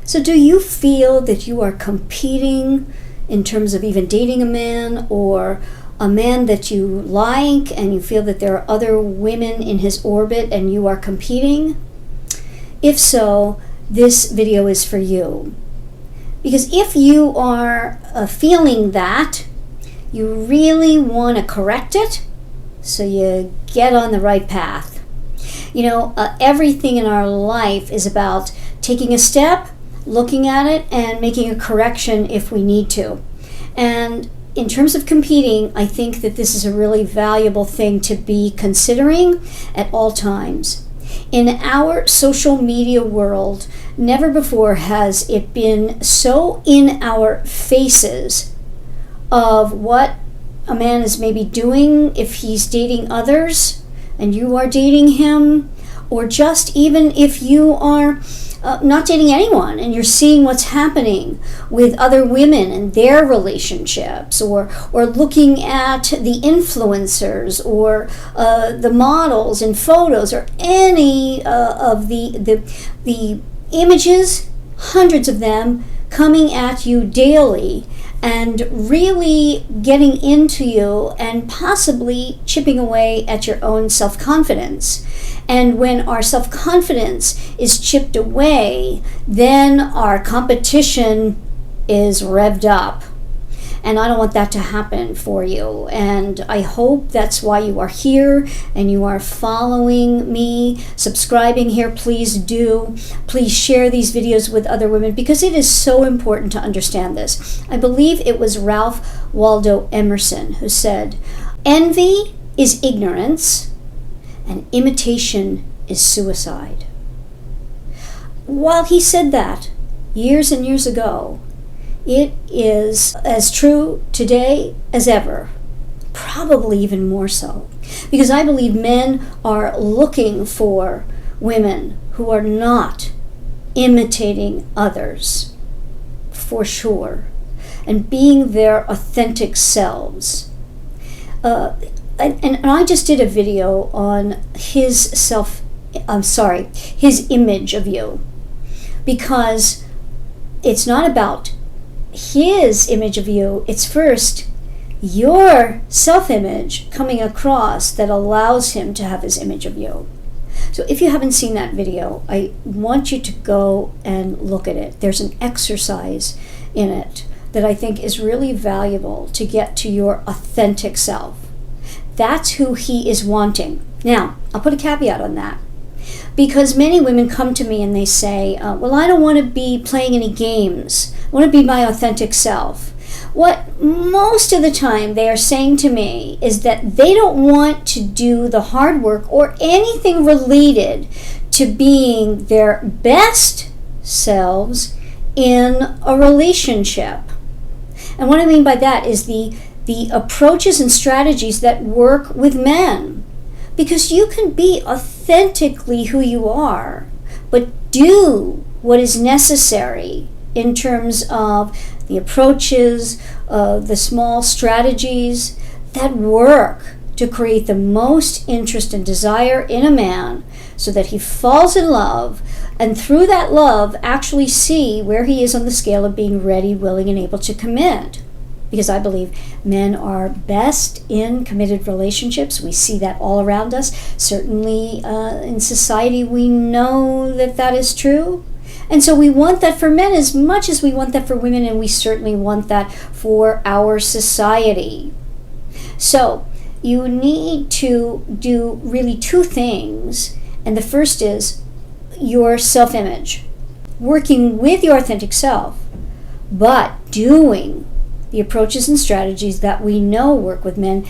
So do you feel that you are competing in terms of even dating a man, or a man that you like and you feel that there are other women in his orbit and you are competing? If so, this video is for you. Because if you are feeling that, you really want to correct it so you get on the right path. Everything in our life is about taking a step, looking at it, and making a correction if we need to. And in terms of competing, I think that this is a really valuable thing to be considering at all times. In our social media world, never before has it been so in our faces of what a man is maybe doing if he's dating others and you are dating him, or just even if you are not dating anyone and you're seeing what's happening with other women and their relationships, or looking at the influencers or the models and photos, or any of the images, hundreds of them coming at you daily and really getting into you and possibly chipping away at your own self-confidence. And when our self-confidence is chipped away, then our competition is revved up. And I don't want that to happen for you. And I hope that's why you are here and you are following me, subscribing here. Please do. Please share these videos with other women, because it is so important to understand this. I believe it was Ralph Waldo Emerson who said, "Envy is ignorance and imitation is suicide." While he said that years and years ago, it is as true today as ever, probably even more so, because I believe men are looking for women who are not imitating others, for sure, and being their authentic selves. And I just did a video on his image of you, because it's not about his image of you, it's first your self-image coming across that allows him to have his image of you. So if you haven't seen that video, I want you to go and look at it. There's an exercise in it that I think is really valuable to get to your authentic self. That's who he is wanting. Now, I'll put a caveat on that, because many women come to me and they say, well, I don't want to be playing any games. I want to be my authentic self. What most of the time they are saying to me is that they don't want to do the hard work or anything related to being their best selves in a relationship. And what I mean by that is the approaches and strategies that work with men. Because you can be authentically who you are, but do what is necessary in terms of the approaches, the small strategies that work to create the most interest and desire in a man, so that he falls in love, and through that love actually see where he is on the scale of being ready, willing, and able to commit. Because I believe men are best in committed relationships. We see that all around us. Certainly in society we know that that is true. And so we want that for men as much as we want that for women, and we certainly want that for our society. So you need to do really two things. And the first is your self-image. Working with your authentic self, but doing the approaches and strategies that we know work with men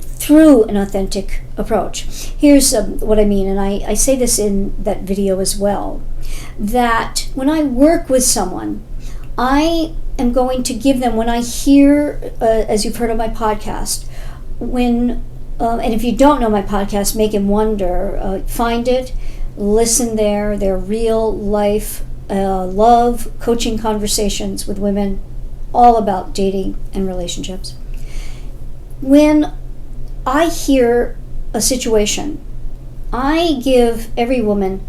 through an authentic approach. Here's what I mean, and I say this in that video as well, that when I work with someone, I am going to give them, when I hear, as you've heard on my podcast, and if you don't know my podcast, Make Him Wonder, find it, listen there. They're real life love coaching conversations with women, all about dating and relationships. When I hear a situation, I give every woman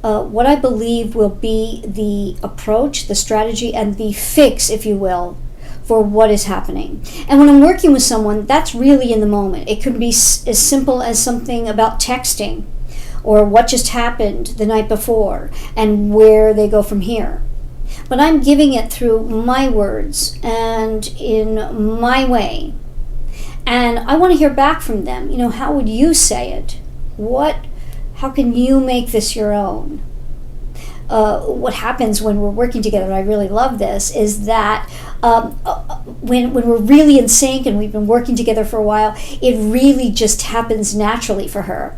what I believe will be the approach, the strategy, and the fix, if you will, for what is happening. And when I'm working with someone, that's really in the moment. It could be as simple as something about texting or what just happened the night before and where they go from here. But I'm giving it through my words and in my way. And I want to hear back from them. How would you say it? How can you make this your own? What happens when we're working together, and I really love this, is that when we're really in sync and we've been working together for a while, it really just happens naturally for her.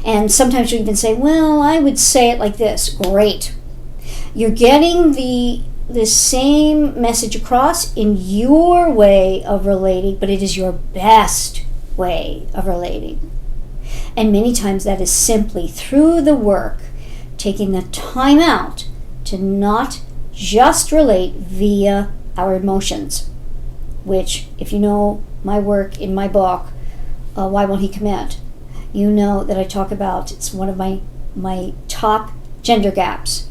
And sometimes you even say, well, I would say it like this. Great. You're getting the same message across in your way of relating, but it is your best way of relating. And many times that is simply through the work, taking the time out to not just relate via our emotions, which, if you know my work in my book, Why Won't He Commit, you know that I talk about, it's one of my top gender gaps.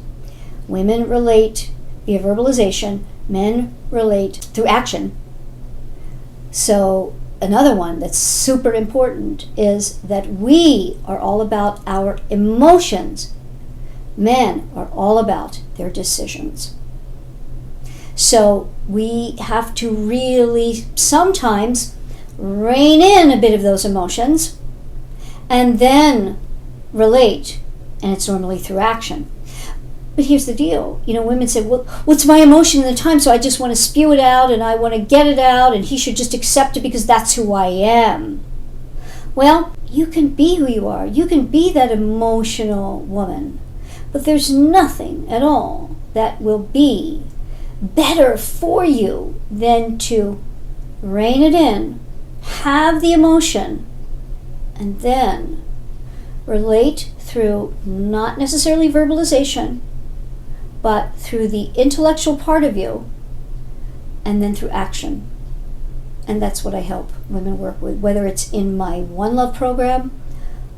Women relate via verbalization, men relate through action. So another one that's super important is that we are all about our emotions. Men are all about their decisions. So we have to really sometimes rein in a bit of those emotions and then relate, and it's normally through action. But here's the deal. Women say, well, what's my emotion at the time? So I just want to spew it out and I want to get it out and he should just accept it because that's who I am. Well, you can be who you are. You can be that emotional woman. But there's nothing at all that will be better for you than to rein it in, have the emotion, and then relate through not necessarily verbalization, but through the intellectual part of you, and then through action. And that's what I help women work with, whether it's in my One Love program,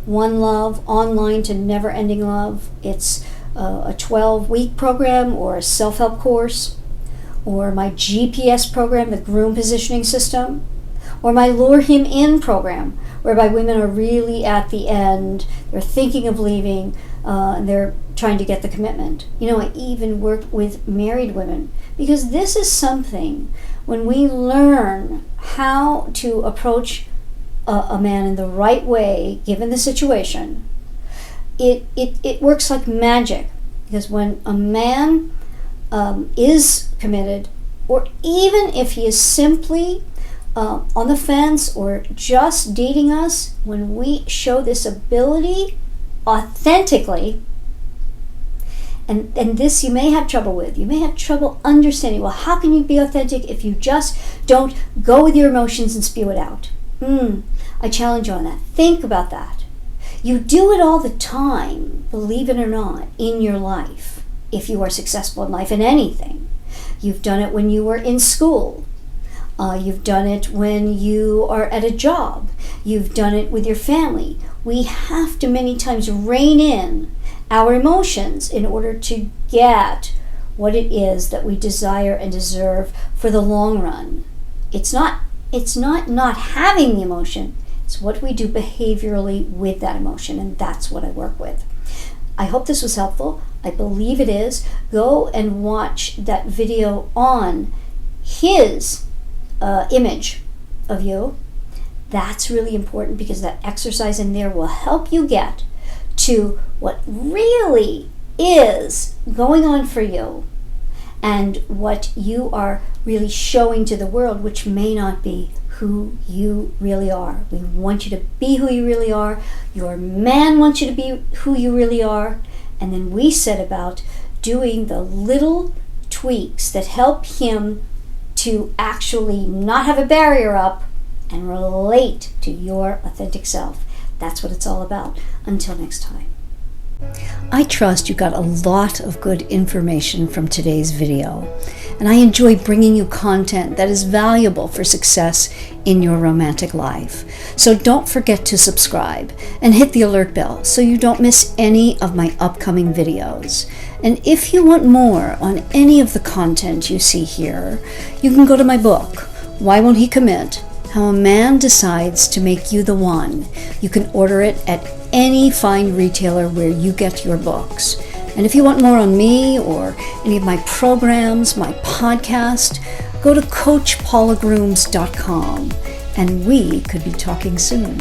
One Love Online to Never Ending Love. It's a 12-week program or a self-help course, or my GPS program, the CROOM positioning system, or my Lure Him In program, whereby women are really at the end, they're thinking of leaving, and they're trying to get the commitment. I even work with married women, because this is something, when we learn how to approach a man in the right way, given the situation, it works like magic. Because when a man is committed, or even if he is simply on the fence or just dating us, when we show this ability authentically, and this you may have trouble with. You may have trouble understanding, well, how can you be authentic if you just don't go with your emotions and spew it out? I challenge you on that. Think about that. You do it all the time, believe it or not, in your life, if you are successful in life in anything. You've done it when you were in school. You've done it when you are at a job. You've done it with your family. We have to many times rein in our emotions in order to get what it is that we desire and deserve for the long run. It's not having the emotion. It's what we do behaviorally with that emotion, and that's what I work with. I hope this was helpful. I believe it is. Go and watch that video on his image of you. That's really important, because that exercise in there will help you get to what really is going on for you and what you are really showing to the world, which may not be who you really are. We want you to be who you really are. Your man wants you to be who you really are. And then we set about doing the little tweaks that help him to actually not have a barrier up and relate to your authentic self. That's what it's all about. Until next time. I trust you got a lot of good information from today's video, and I enjoy bringing you content that is valuable for success in your romantic life. So don't forget to subscribe and hit the alert bell so you don't miss any of my upcoming videos. And if you want more on any of the content you see here, you can go to my book, Why Won't He Commit? How a Man Decides to Make You the One. You can order it at any fine retailer where you get your books. And if you want more on me or any of my programs, my podcast, go to CoachPaulagrooms.com, and we could be talking soon.